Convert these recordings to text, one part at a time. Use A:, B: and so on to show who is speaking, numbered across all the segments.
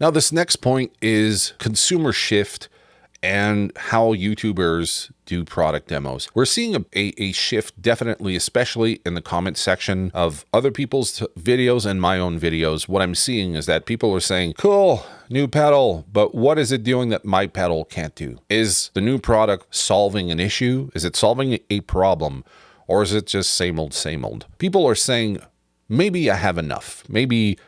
A: Now, this next point is consumer shift and how YouTubers do product demos. We're seeing a shift, definitely, especially in the comment section of other people's videos and my own videos. What I'm seeing is that people are saying, cool, new pedal, but what is it doing that my pedal can't do? Is the new product solving an issue? Is it solving a problem? Or is it just same old, same old? People are saying, maybe I have enough. Maybe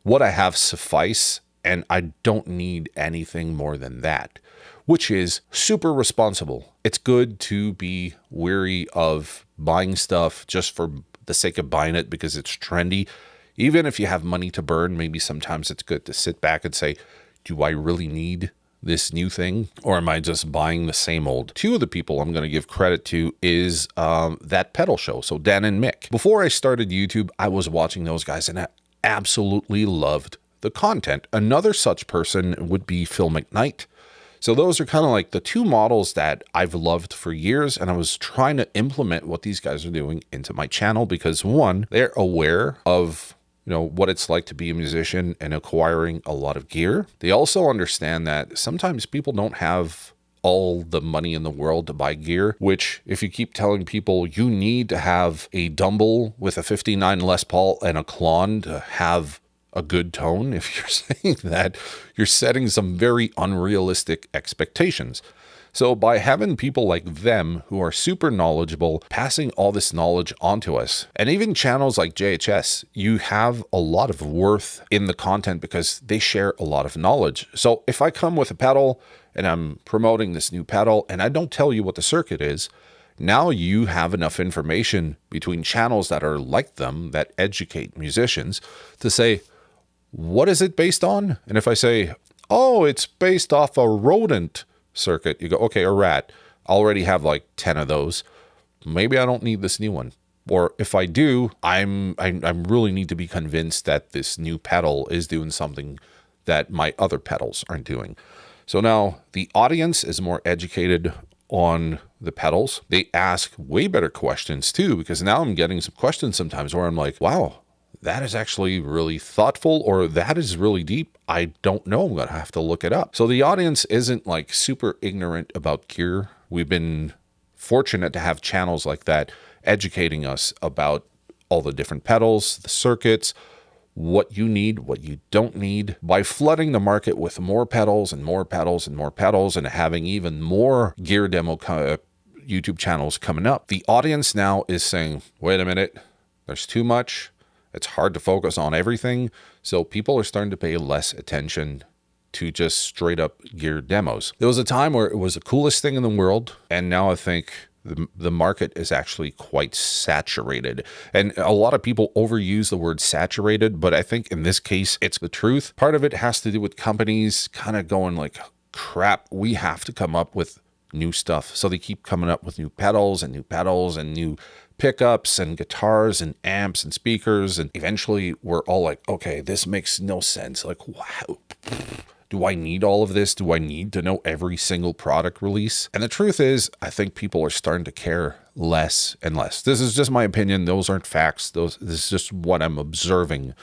A: what I have suffice, and I don't need anything more than that, which is super responsible. It's good to be wary of buying stuff just for the sake of buying it because it's trendy. Even if you have money to burn, maybe sometimes it's good to sit back and say, do I really need this new thing? Or am I just buying the same old? Two of the people I'm going to give credit to is that pedal show. So Dan and Mick. Before I started YouTube, I was watching those guys and I absolutely loved the content. Another such person would be Phil McKnight. So those are kind of like the two models that I've loved for years, and I was trying to implement what these guys are doing into my channel because one, they're aware of what it's like to be a musician and acquiring a lot of gear. They also understand that sometimes people don't have all the money in the world to buy gear, which if you keep telling people you need to have a Dumble with a 59 Les Paul and a Klon to have a good tone, if you're saying that, you're setting some very unrealistic expectations. So by having people like them who are super knowledgeable, passing all this knowledge onto us, and even channels like JHS, you have a lot of worth in the content because they share a lot of knowledge. So if I come with a pedal and I'm promoting this new pedal and I don't tell you what the circuit is, now you have enough information between channels that are like them, that educate musicians, to say, what is it based on? And if I say, oh, it's based off a Rodent circuit, you go, okay, a Rat. I already have like 10 of those. Maybe I don't need this new one. Or if I do, I really need to be convinced that this new pedal is doing something that my other pedals aren't doing. So now the audience is more educated on the pedals. They ask way better questions too, because now I'm getting some questions sometimes where I'm like, wow, that is actually really thoughtful, or that is really deep. I don't know. I'm going to have to look it up. So the audience isn't like super ignorant about gear. We've been fortunate to have channels like that educating us about all the different pedals, the circuits, what you need, what you don't need. By flooding the market with more pedals and more pedals and more pedals and having even more gear demo YouTube channels coming up, the audience now is saying, wait a minute, there's too much. It's hard to focus on everything. So people are starting to pay less attention to just straight up gear demos. There was a time where it was the coolest thing in the world. And now I think the market is actually quite saturated. And a lot of people overuse the word saturated, but I think in this case, it's the truth. Part of it has to do with companies kind of going like, crap, we have to come up with new stuff. So they keep coming up with new pedals and new pickups and guitars and amps and speakers. And eventually we're all like, okay, this makes no sense. Like, wow, do I need all of this? Do I need to know every single product release? And the truth is, I think people are starting to care less and less. This is just my opinion. Those aren't facts. This is just what I'm observing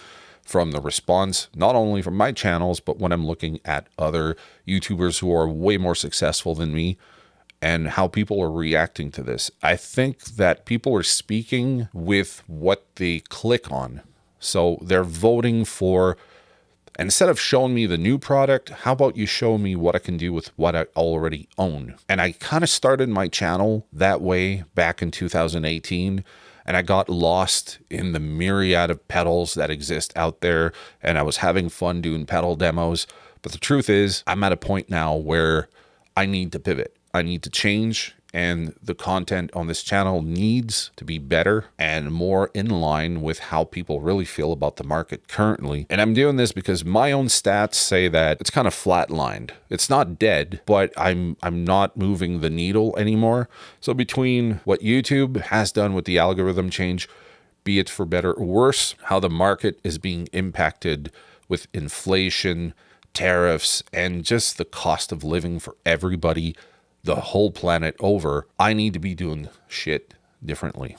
A: from the response, not only from my channels, but when I'm looking at other YouTubers who are way more successful than me, and how people are reacting to this. I think that people are speaking with what they click on. So they're voting for, instead of showing me the new product, how about you show me what I can do with what I already own? And I kind of started my channel that way back in 2018. And I got lost in the myriad of pedals that exist out there. And I was having fun doing pedal demos. But the truth is, I'm at a point now where I need to pivot. I need to change, and the content on this channel needs to be better and more in line with how people really feel about the market currently. And I'm doing this because my own stats say that it's kind of flatlined. It's not dead, but I'm not moving the needle anymore. So between what YouTube has done with the algorithm change, be it for better or worse, how the market is being impacted with inflation, tariffs, and just the cost of living for everybody, the whole planet over, I need to be doing shit differently.